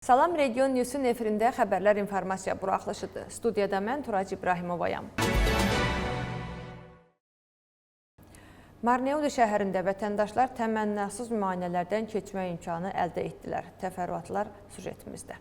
Salam Region News'un efirində xəbərlər informasiya buraxılışıdır. Studiyada mən Turac İbrahimovayam. Marneuli şəhərində vətəndaşlar təmənnasız müayinələrdən keçmə imkanı əldə etdilər. Təfərrüatlar süjetimizdə.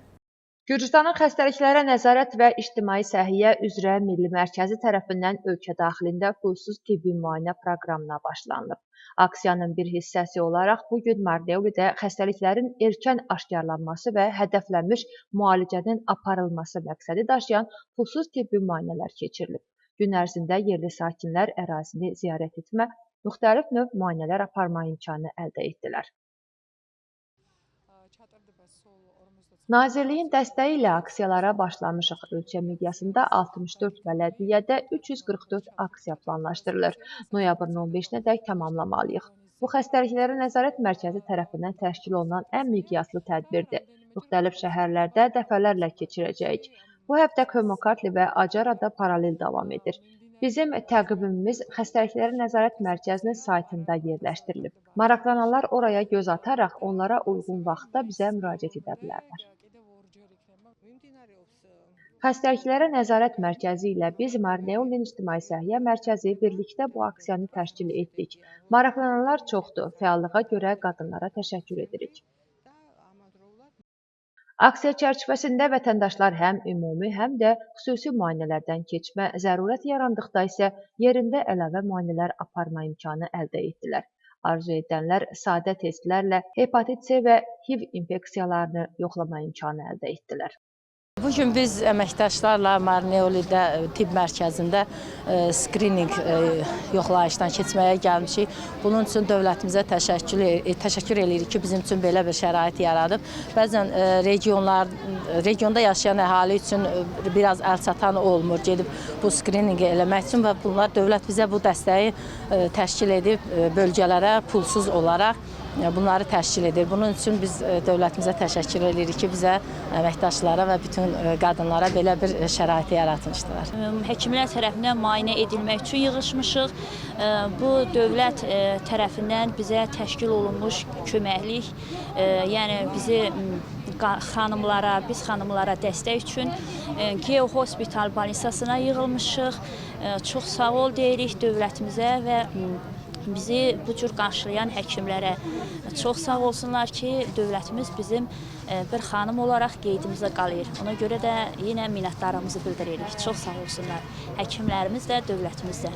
Gürcüstanın Xəstəliklərə Nəzarət və İctimai Səhiyyə üzrə Milli Mərkəzi tərəfindən ölkə daxilində pulsuz tibbi müayinə proqramına başlanılıb. Aksiyanın bir hissəsi olaraq bugün Marneulidə xəstəliklərin erkən aşkarlanması və hədəflənmiş müalicənin aparılması məqsədi daşıyan pulsuz tibbi müayinələr keçirilib. Gün ərzində yerli sakinlər ərazini ziyarət etmə, müxtəlif növ müayinələr aparma imkanı əldə etdilər. Nazirliyin dəstəyi ilə aksiyalara başlamışıq. Ölkə miqyasında 64 bələdiyyədə 344 aksiya planlaşdırılır. Noyabrın 15-nədək tamamlamalıyıq. Bu Xəstəliklərə Nəzarət Mərkəzi tərəfindən təşkil olunan ən miqyaslı tədbirdir. Müxtəlif şəhərlərdə dəfələrlə keçirəcəyik. Bu həftə Köməkli və Acarada paralel davam edir. Bizim təqvimimiz Xəstəliklərə Nəzarət Mərkəzinin saytında yerləşdirilib. Maraqlananlar oraya göz ataraq onlara uyğun vaxtda bizə müraciət edə bilərlər. Xəstəliklərə Nəzarət Mərkəzi ilə biz Marneuli İctimai Səhiyyə Mərkəzi birlikdə bu aksiyanı təşkil etdik. Maraqlananlar çoxdur. Fəallığa görə qadınlara təşəkkür edirik. Aksiya çərçivəsində vətəndaşlar həm ümumi, həm də xüsusi müayinələrdən keçmə, zərurət yarandıqda isə yerində əlavə müayinələr aparma imkanı əldə etdilər. Arzu edənlər sadə testlərlə hepatit C və HIV infeksiyalarını yoxlama imkanı əldə etdilər. Bugün biz əməkdaşlarla Marneulidə tibb mərkəzində skrininq yoxlayışdan keçməyə gəlmişik. Bunun üçün dövlətimizə təşəkkür edirik ki, bizim üçün belə bir şərait yaradıb. Bəzən regionda yaşayan əhali üçün biraz əlçatan olmur, gedib bu skrininqi eləmək üçün və bunlar dövlət bizə bu dəstəyi təşkil edib bölgələrə pulsuz olaraq bunları təşkil edir. Bunun üçün biz dövlətimizə təşəkkür edirik ki, bizə əməkdaşlara və bütün qadınlara belə bir şəraiti yaratmışdılar. Həkimlər tərəfindən müayinə edilmək üçün yığışmışıq. Bu dövlət tərəfindən bizə təşkil olunmuş köməklik, yəni bizi biz xanımlara dəstək üçün Geo Hospital Banisasına yığılmışıq. Çox sağ ol deyirik dövlətimizə və bizi bu cür qarşılayan həkimlərə çox sağ olsunlar ki, dövlətimiz bizim bir xanım olaraq qeydimizdə qalır. Ona görə də yenə minnətdarlığımızı bildiririk. Çox sağ olsunlar həkimlərimiz də, dövlətimiz də.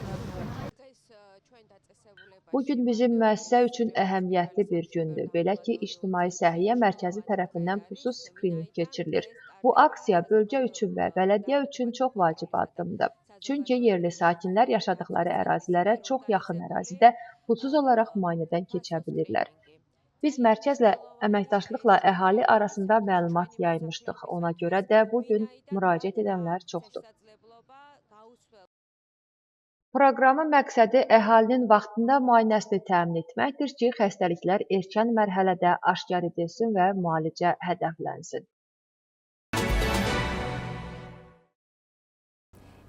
Bugün bizim müəssisə üçün əhəmiyyətli bir gündür. Belə ki, İctimai Səhiyyə Mərkəzi tərəfindən pulsuz skrininq keçirilir. Bu aksiya bölgə üçün və bələdiyyə üçün çox vacib addımdır. Çünki yerli sakinlər yaşadıkları ərazilərə çox yaxın ərazidə pulsuz olaraq müayinədən keçə bilirlər. Biz mərkəzlə əməkdaşlıqla əhali arasında məlumat yaymışdıq. Ona görə də bugün müraciət edənlər çoxdur. Proqramın məqsədi əhalinin vaxtında müayinəsini təmin etməkdir ki, xəstəliklər erkən mərhələdə aşkar edilsin və müalicə hədəflənsin.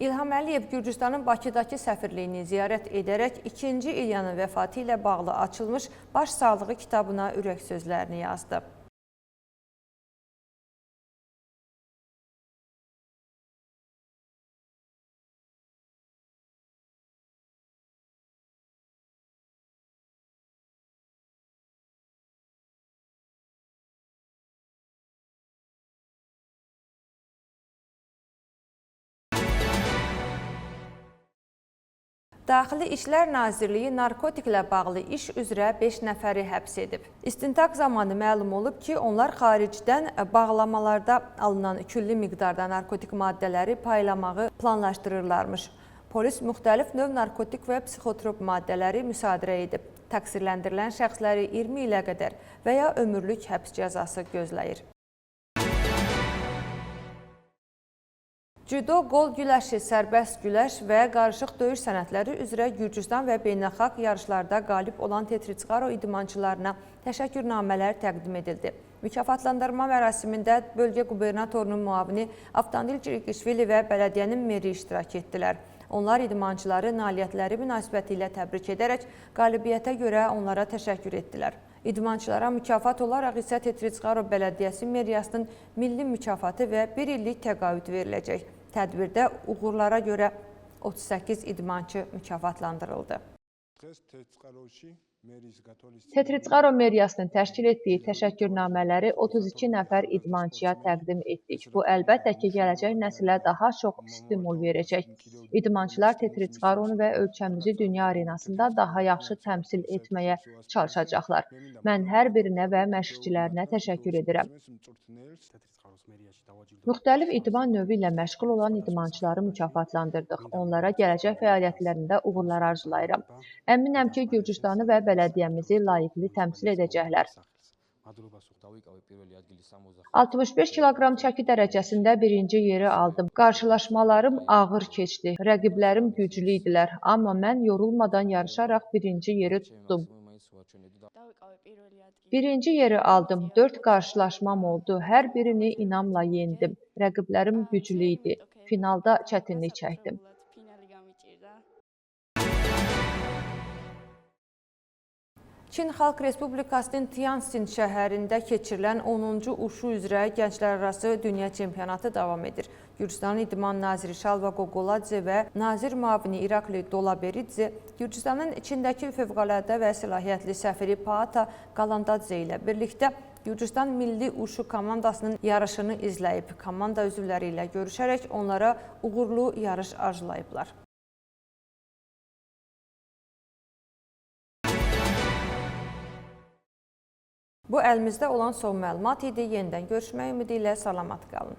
İlham Əliyev Gürcüstanın Bakıdakı səfirliyini ziyarət edərək 2-ci İlyanın vəfatı ilə bağlı açılmış baş sağlığı kitabına ürək sözlərini yazdı. Daxili İşlər Nazirliyi narkotiklə bağlı iş üzrə 5 nəfəri həbs edib. İstintaq zamanı məlum olub ki, onlar xaricdən bağlamalarda alınan külli miqdarda narkotik maddələri paylamağı planlaşdırırlarmış. Polis müxtəlif növ narkotik və psixotrop maddələri müsadirə edib. Təqsirləndirilən şəxsləri 20 ilə qədər və ya ömürlük həbs cəzası gözləyir. Cüdo, qol güləşi, sərbəst güləş və qarışıq döyüş sənətləri üzrə Gürcüstan və beynəlxalq yarışlarda qalib olan Tetriçqaro idmançılarına təşəkkürnamələr təqdim edildi. Mükafatlandırma mərasimində bölgə qubernatorunun müavini Avtandil Cirqişvili və bələdiyyənin meri iştirak etdilər. Onlar idmançıları nailiyyətləri münasibəti ilə təbrik edərək qalibiyyətə görə onlara təşəkkür etdilər. İdmançılara mükafat olaraq isə Tetritsqarov Bələdiyyəsi meriyasının milli mükafatı və 1 illik təqaüd veriləcək. Tədbirdə uğurlara görə 38 idmançı mükafatlandırıldı. Tetritsqarov meriyasının təşkil etdiyi təşəkkürnamələri 32 nəfər idmançıya təqdim etdik. Bu, əlbəttə ki, gələcək nəsilə daha çox stimul verəcək. İdmançılar Tetritsqarovunu və ölkəmizi dünya arenasında daha yaxşı təmsil etməyə çalışacaqlar. Mən hər birinə və məşqçilərinə təşəkkür edirəm. Müxtəlif idman növü ilə məşğul olan idmançıları mükafatlandırdıq. Onlara gələcək fəaliyyətlərində uğurlar arzulayıram. Əminəm ki, Gürcüstanı və bələdiyyəmizi layiqli təmsil edəcəklər. 65 kiloqram çəki dərəcəsində birinci yeri aldım. Qarşılaşmalarım ağır keçdi. Rəqiblərim güclü idilər. Amma mən yorulmadan yarışaraq birinci yeri tutdum. Birinci yeri aldım. 4 qarşılaşmam oldu. Hər birini inamla yendim. Rəqiblərim güclü idi. Finalda çətinlik çəkdim. Çin Xalq Respublikasının Tianjin şəhərində keçirilən 10-cu uşu üzrə gənclərarası dünya çempionatı davam edir. Gürcüstanın İdman naziri Şalva Qoqoladze və nazir müavini İrakli Dolaberidze Gürcüstanın Çindəki fövqəladə və səlahiyyətli səfiri Paata Qalandadze ilə birlikdə Gürcüstan milli uşu komandasının yarışını izləyib. Komanda üzvləri ilə görüşərək onlara uğurlu yarış arzulayıblar. Bu əlimizdə olan son məlumat idi. Yenidən görüşmək ümidi ilə salamat qalın.